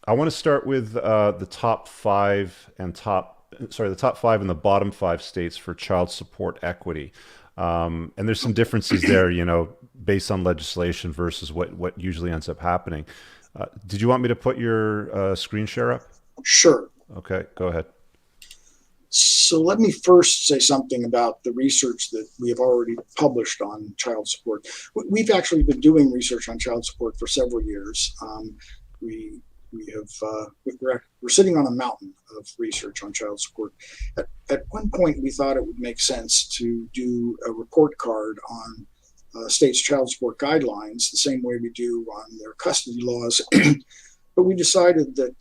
I want to start with the top five and the top five and the bottom five states for child support equity. And there's some differences there, based on legislation versus what usually ends up happening. Did you want me to put your screen share up? Sure. Okay, go ahead. So let me first say something about the research that we have already published on child support. We've actually been doing research on child support for several years. We we have we're sitting on a mountain of research on child support. At one point, we thought it would make sense to do a report card on states' child support guidelines, the same way we do on their custody laws. But we decided that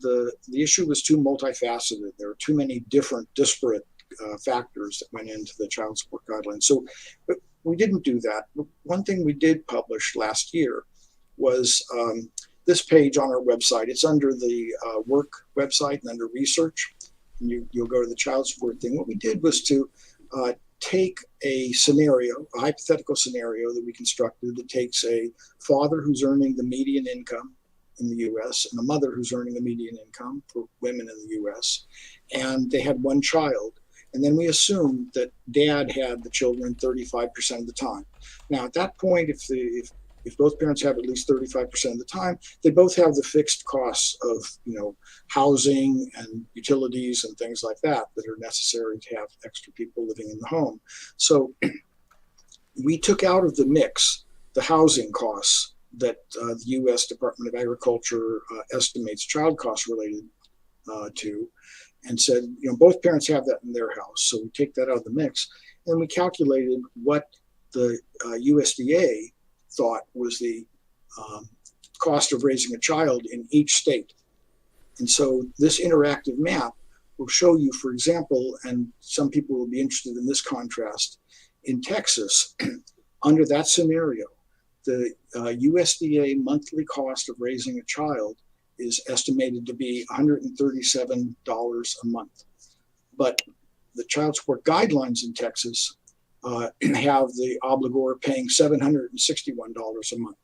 the issue was too multifaceted. There are too many different disparate factors that went into the child support guidelines. So we didn't do that. But one thing we did publish last year was this page on our website. It's under the work website and under research. And you'll go to the child support thing. What we did was to take a scenario, a hypothetical scenario that we constructed that takes a father who's earning the median income in the US and a mother who's earning the median income for women in the US. And they had one child. And then we assumed that dad had the children 35% of the time. Now, at that point, if both parents have at least 35% of the time, they both have the fixed costs of, housing and utilities and things like that that are necessary to have extra people living in the home. So we took out of the mix the housing costs that the U.S. Department of Agriculture estimates child costs related to, and said, both parents have that in their house. So we take that out of the mix, and we calculated what the USDA thought was the cost of raising a child in each state. And so this interactive map will show you, for example, and some people will be interested in this contrast, in Texas, under that scenario, the USDA monthly cost of raising a child is estimated to be $137 a month. But the child support guidelines in Texas have the obligor paying $761 a month.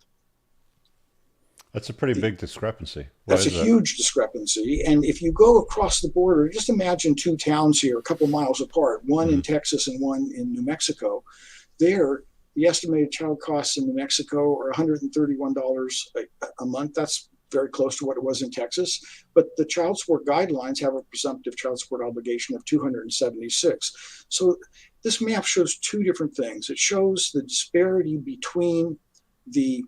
That's a pretty big discrepancy. Why That's a is that? huge discrepancy. And if you go across the border, just imagine two towns here, a couple miles apart, one in Texas and one in New Mexico. There, the estimated child costs in New Mexico are $131 a month. That's very close to what it was in Texas. But the child support guidelines have a presumptive child support obligation of $276. So this map shows two different things. It shows the disparity between the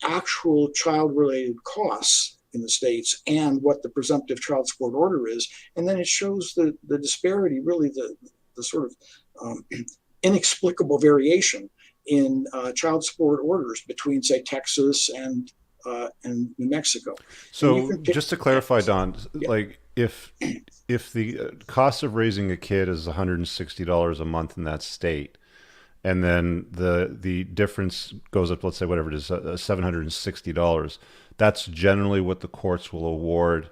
actual child-related costs in the states and what the presumptive child support order is. And then it shows the disparity, really the sort of inexplicable variation in child support orders between, say, Texas and New Mexico. So just to clarify, Don, like if the cost of raising a kid is $160 a month in that state, and then the difference goes up, let's say whatever it is, $760, that's generally what the courts will award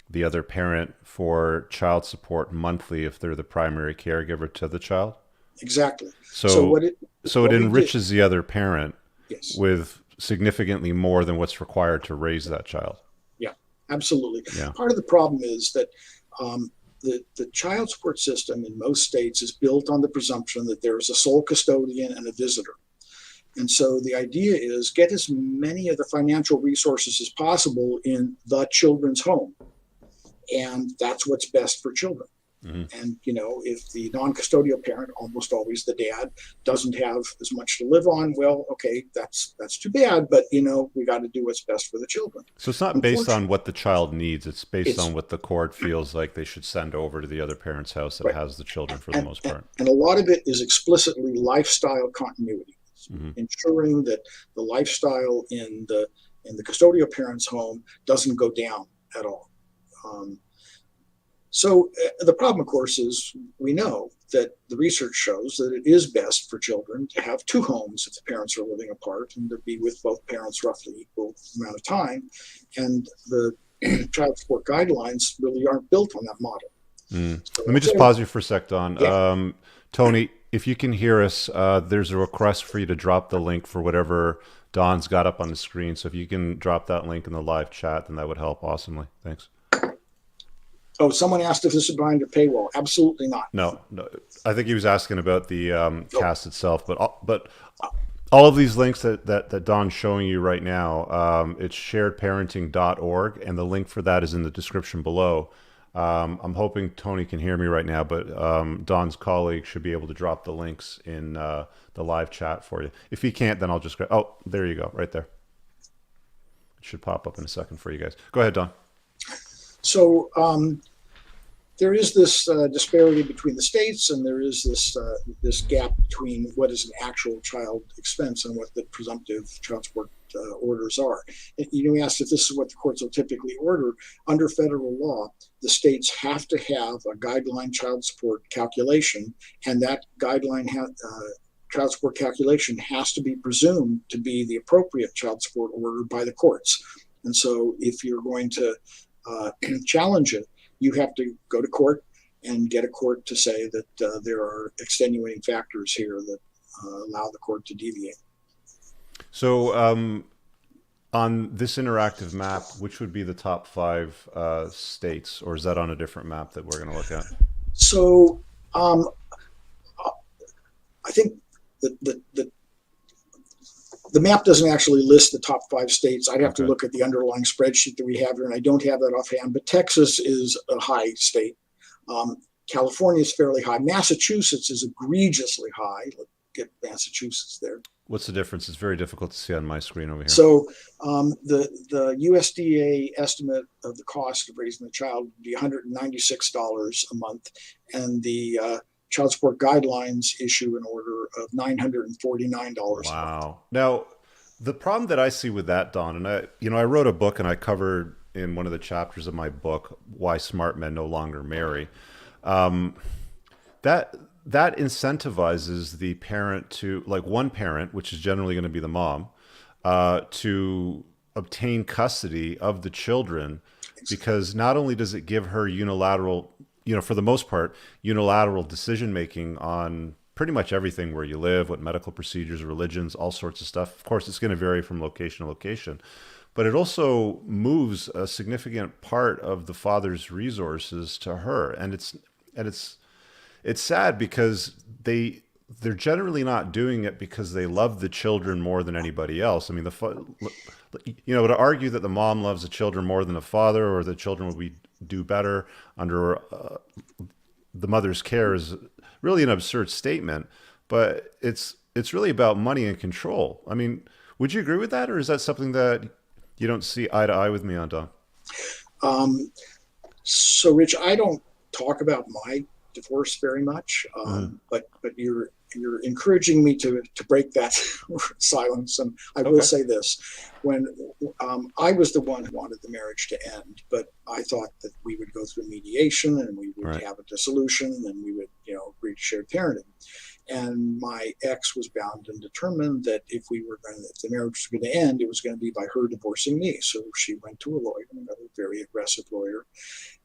the other parent for child support monthly if they're the primary caregiver to the child. Exactly. So What it we did, enriches the other parent yes, with significantly more than what's required to raise that child. yeah, absolutely. Yeah. Part of the problem is that the child support system in most states is built on the presumption that there is a sole custodian and a visitor. And so the idea is get as many of the financial resources as possible in the children's home. And that's what's best for children. Mm-hmm. And, if the non-custodial parent, almost always the dad, doesn't have as much to live on, well, okay, that's too bad. But, we got to do what's best for the children. So it's not based on what the child needs. It's based It's on what the court feels like they should send over to the other parent's house that right. has the children for the most part. And a lot of it is explicitly lifestyle continuity, Mm-hmm. ensuring that the lifestyle in the custodial parent's home doesn't go down at all. So the problem, of course, is we know that the research shows that it is best for children to have two homes if the parents are living apart and to be with both parents roughly equal amount of time. And the child support guidelines really aren't built on that model. So, Let me just pause you for a sec, Don. yeah, Tony, if you can hear us, there's a request for you to drop the link for whatever Don's got up on the screen. So if you can drop that link in the live chat, then that would help awesomely. Thanks. Oh, someone asked if this is behind a paywall. Absolutely not. No, no. I think he was asking about the Oh, cast itself, but all of these links that Don's showing you right now, it's sharedparenting.org, and the link for that is in the description below. I'm hoping Tony can hear me right now, but Don's colleague should be able to drop the links in the live chat for you. If he can't, then I'll just grab. Oh, there you go, right there. It should pop up in a second for you guys. Go ahead, Don. so there is this disparity between the states, and there is this gap between what is an actual child expense and what the presumptive child support orders are. You asked if this is what the courts will typically order. Under federal law, the states have to have a guideline child support calculation, and that guideline child support calculation has to be presumed to be the appropriate child support order by the courts. And so if you're going to challenge it, you have to go to court and get a court to say that there are extenuating factors here that allow the court to deviate. So on this interactive map, which would be the top 5 states, or is that on a different map that we're going to look at? So I think the map doesn't actually list the top 5 states. I'd have to look at the underlying spreadsheet that we have here, and I don't have that offhand, but Texas is a high state. California is fairly high. Massachusetts is egregiously high. Let's get Massachusetts there. What's the difference? It's very difficult to see on my screen over here. So the USDA estimate of the cost of raising a child would be $196 a month, and the child support guidelines issue an order of $949. Wow. Now, the problem that I see with that, Don, and I wrote a book and I covered in one of the chapters of my book Why Smart Men No Longer Marry. That incentivizes the parent to, like one parent, which is generally going to be the mom, to obtain custody of the children, because not only does it give her unilateral, for the most part, unilateral decision making on pretty much everything, where you live, what medical procedures, religions, all sorts of stuff. Of course, it's going to vary from location to location, but it also moves a significant part of the father's resources to her, and it's sad because they're generally not doing it because they love the children more than anybody else. I mean, to argue that the mom loves the children more than the father, or the children would do better under the mother's care, is really an absurd statement. But it's really about money and control. I mean, would you agree with that, or is that something that you don't see eye to eye with me on, Don? So, Rich, I don't talk about my divorce very much, but you're encouraging me to break that silence, and I will say this: when I was the one who wanted the marriage to end, but I thought that we would go through mediation and we would have a dissolution, and we would agree to shared parenting. And my ex was bound and determined that if the marriage was going to end, it was going to be by her divorcing me. So she went to a lawyer, another very aggressive lawyer,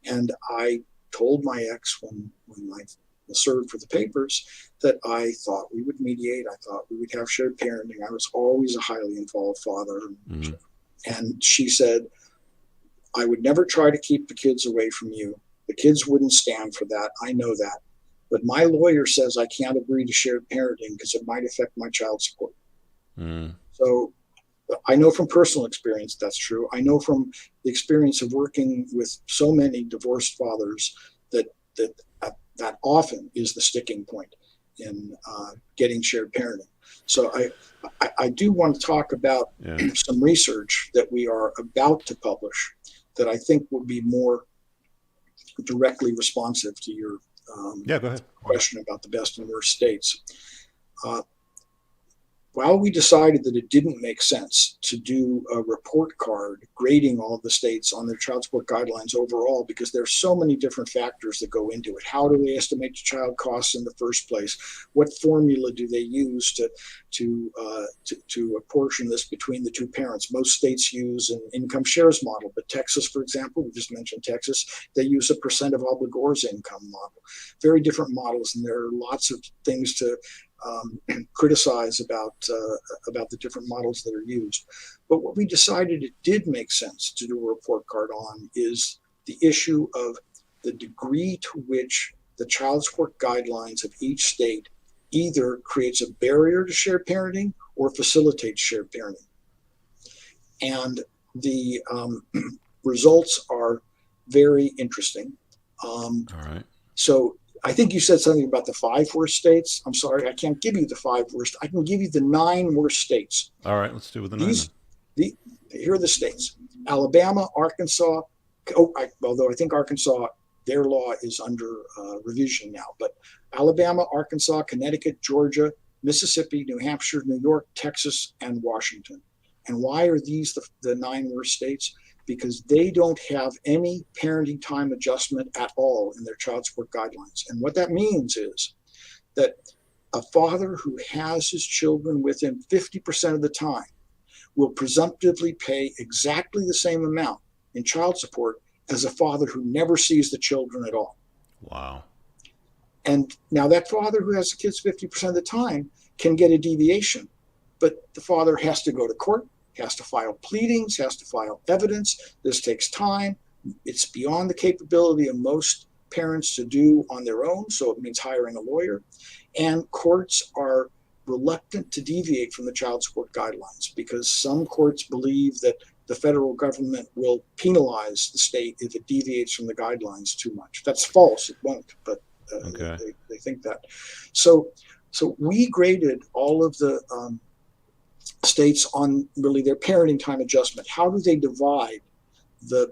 and I told my ex when I served for the papers that I thought we would mediate. I thought we would have shared parenting. I was always a highly involved father. Mm-hmm. And she said, I would never try to keep the kids away from you. The kids wouldn't stand for that. I know that. But my lawyer says I can't agree to shared parenting because it might affect my child support. Mm. So I know from personal experience that's true. I know from the experience of working with so many divorced fathers that often is the sticking point in getting shared parenting. So I do want to talk about some research that we are about to publish that I think will be more directly responsive to your go ahead. Question about the best and worst states. While we decided that it didn't make sense to do a report card grading all of the states on their child support guidelines overall, because there's so many different factors that go into it. How do they estimate the child costs in the first place? What formula do they use to apportion this between the two parents? Most states use an income shares model, but Texas, for example, we just mentioned Texas, they use a percent of obligor's income model. Very different models, and there are lots of things to criticize about the different models that are used. But what we decided it did make sense to do a report card on is the issue of the degree to which the child support guidelines of each state either creates a barrier to shared parenting or facilitates shared parenting. And the results are very interesting. All right. So I think you said something about the 5 worst states. I'm sorry, I can't give you the 5 worst. I can give you the 9 worst states. All right. Let's do it with the nine then. These, here are the states: Alabama, Arkansas. Although I think Arkansas, their law is under revision now, but Alabama, Arkansas, Connecticut, Georgia, Mississippi, New Hampshire, New York, Texas, and Washington. And why are these the 9 worst states? Because they don't have any parenting time adjustment at all in their child support guidelines. And what that means is that a father who has his children with him 50% of the time will presumptively pay exactly the same amount in child support as a father who never sees the children at all. Wow. And now that father who has the kids 50% of the time can get a deviation, but the father has to go to court, has to file pleadings, has to file evidence. This takes time. It's beyond the capability of most parents to do on their own, so it means hiring a lawyer. And courts are reluctant to deviate from the child support guidelines because some courts believe that the federal government will penalize the state if it deviates from the guidelines too much. That's false. It won't, but Okay. they think that. So we graded all of the states on really their parenting time adjustment. How do they divide the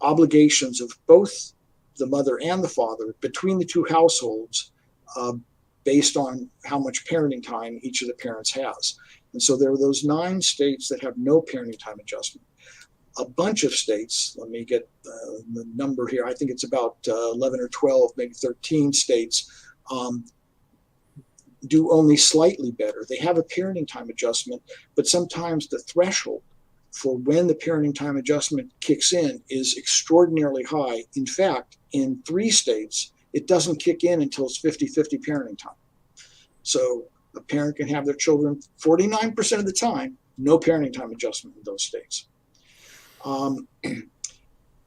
obligations of both the mother and the father between the two households based on how much parenting time each of the parents has? And so there are those 9 states that have no parenting time adjustment. A bunch of states, let me get the number here, I think it's about 11 or 12, maybe 13 states, do only slightly better. They have a parenting time adjustment, but sometimes the threshold for when the parenting time adjustment kicks in is extraordinarily high. In fact, in 3 states, it doesn't kick in until it's 50-50 parenting time. So a parent can have their children 49% of the time, no parenting time adjustment in those states.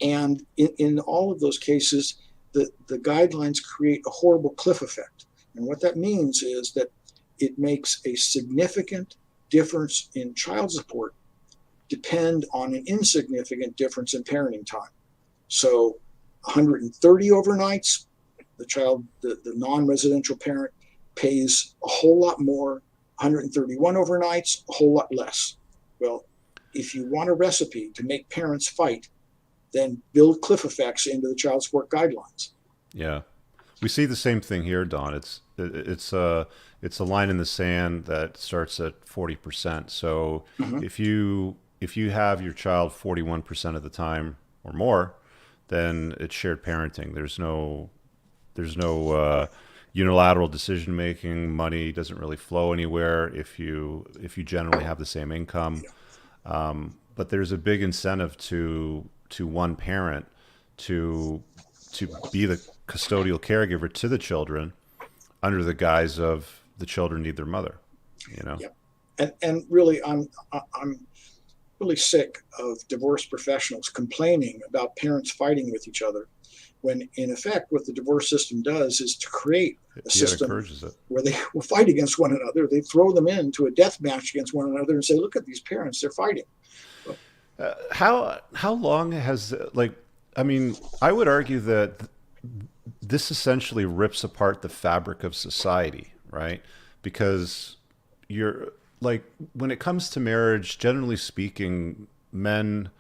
And in all of those cases, the guidelines create a horrible cliff effect. And what that means is that it makes a significant difference in child support depend on an insignificant difference in parenting time. So 130 overnights, the non-residential parent pays a whole lot more. 131 overnights, a whole lot less. Well, if you want a recipe to make parents fight, then build cliff effects into the child support guidelines. Yeah. We see the same thing here, Don. It's a line in the sand that starts at 40%. So Mhm. if you have your child 41% of the time or more, then it's shared parenting. There's no unilateral decision making. Money doesn't really flow anywhere if you generally have the same income. But there's a big incentive to one parent to be the custodial caregiver to the children under the guise of the children need their mother. You know. Yeah. And really, I'm really sick of divorce professionals complaining about parents fighting with each other, when in effect what the divorce system does is to create a system encourages it. where they will fight against one another. They throw them into a death match against one another and say, look at these parents, they're fighting. How long has, like, I mean, I would argue that this essentially rips apart the fabric of society, right? Because you're like, when it comes to marriage, generally speaking, men,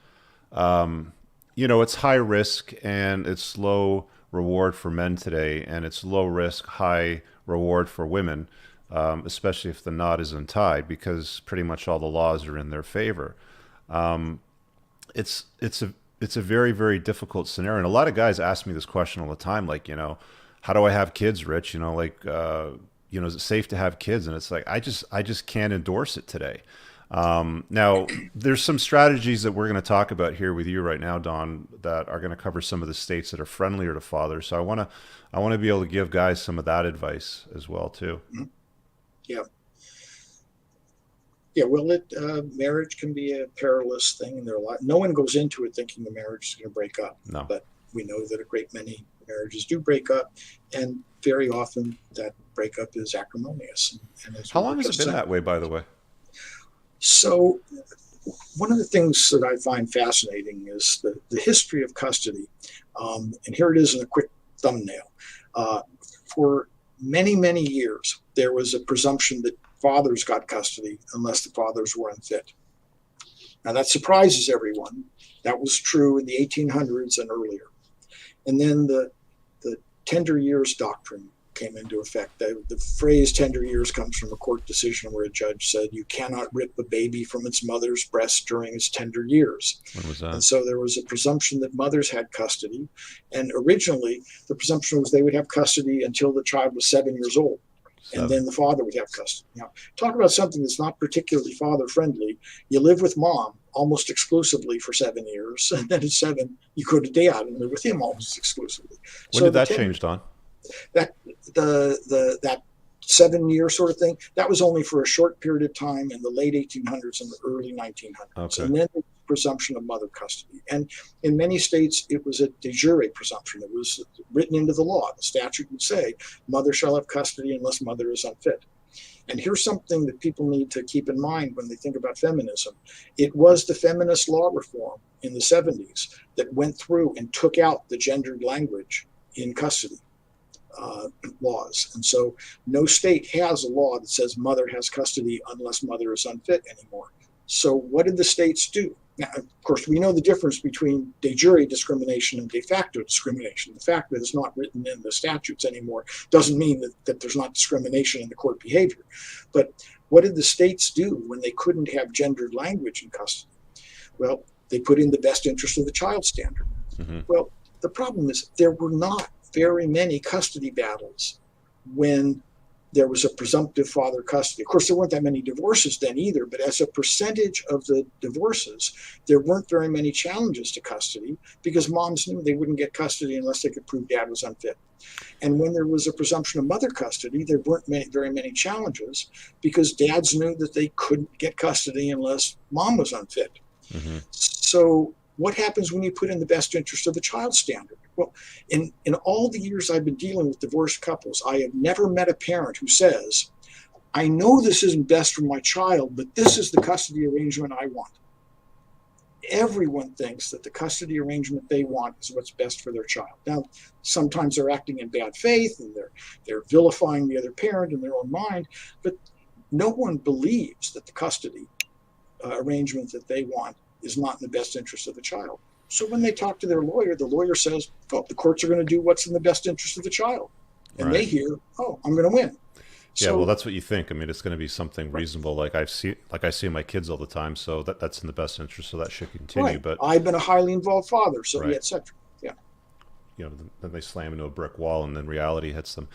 it's high risk and it's low reward for men today, and it's low risk, high reward for women, especially if the knot is untied, because pretty much all the laws are in their favor. It's a very, very difficult scenario. And a lot of guys ask me this question all the time, like, how do I have kids, Rich? Is it safe to have kids? And it's like, I just can't endorse it today. Now, there's some strategies that we're going to talk about here with you right now, Don, that are going to cover some of the states that are friendlier to fathers. So I want to be able to give guys some of that advice as well too. Yeah. Yeah, well, marriage can be a perilous thing, and there are a lot. No one goes into it thinking the marriage is going to break up, No. but we know that a great many marriages do break up, and very often that breakup is acrimonious. And as How we long were has it just been saying, that way, by the way? so one of the things that I find fascinating is the history of custody, and here it is in a quick thumbnail. For many, many years, there was a presumption that fathers got custody unless the fathers were unfit. Now that surprises everyone. That was true in the 1800s and earlier. And then the tender years doctrine came into effect. The phrase tender years comes from a court decision where a judge said you cannot rip a baby from its mother's breast during its tender years. When was And that? so there was a presumption that mothers had custody. And originally, the presumption was they would have custody until the child was 7 years old. And 7. then the father would have custody. Now, talk about something that's not particularly father friendly. You live with mom almost exclusively for 7 years, and then at 7, you go to dad and live with him almost exclusively. When did that change, Don? That that 7 year sort of thing, that was only for a short period of time in the late 1800s and the early 1900s. Okay. And then the presumption of mother custody. And in many states, it was a de jure presumption. It was written into the law. The statute would say, mother shall have custody unless mother is unfit. And here's something that people need to keep in mind when they think about feminism. It was the feminist law reform in the 70s that went through and took out the gendered language in custody laws. And so no state has a law that says mother has custody unless mother is unfit anymore. So what did the states do? Now, of course, we know the difference between de jure discrimination and de facto discrimination. The fact that it's not written in the statutes anymore doesn't mean that there's not discrimination in the court behavior. But what did the states do when they couldn't have gendered language in custody? Well, they put in the best interest of the child standard. Mm-hmm. Well, the problem is there were not very many custody battles when there was a presumptive father custody. Of course, there weren't that many divorces then either, but as a percentage of the divorces, there weren't very many challenges to custody because moms knew they wouldn't get custody unless they could prove dad was unfit. And when there was a presumption of mother custody, there weren't very many challenges because dads knew that they couldn't get custody unless mom was unfit. Mm-hmm. So what happens when you put in the best interest of the child standard? Well, in all the years I've been dealing with divorced couples, I have never met a parent who says, I know this isn't best for my child, but this is the custody arrangement I want. Everyone thinks that the custody arrangement they want is what's best for their child. Now, sometimes they're acting in bad faith and they're vilifying the other parent in their own mind, but no one believes that the custody arrangement that they want is not in the best interest of the child. So when they talk to their lawyer, the lawyer says, oh, the courts are going to do what's in the best interest of the child. And Right. they hear, oh, I'm going to win. Yeah, well, that's what you think. I mean, it's going to be something reasonable. Like I see my kids all the time, so that's in the best interest. So that should continue. Right. But I've been a highly involved father, so right. yeah, et cetera. Yeah. Then they slam into a brick wall, and then reality hits them.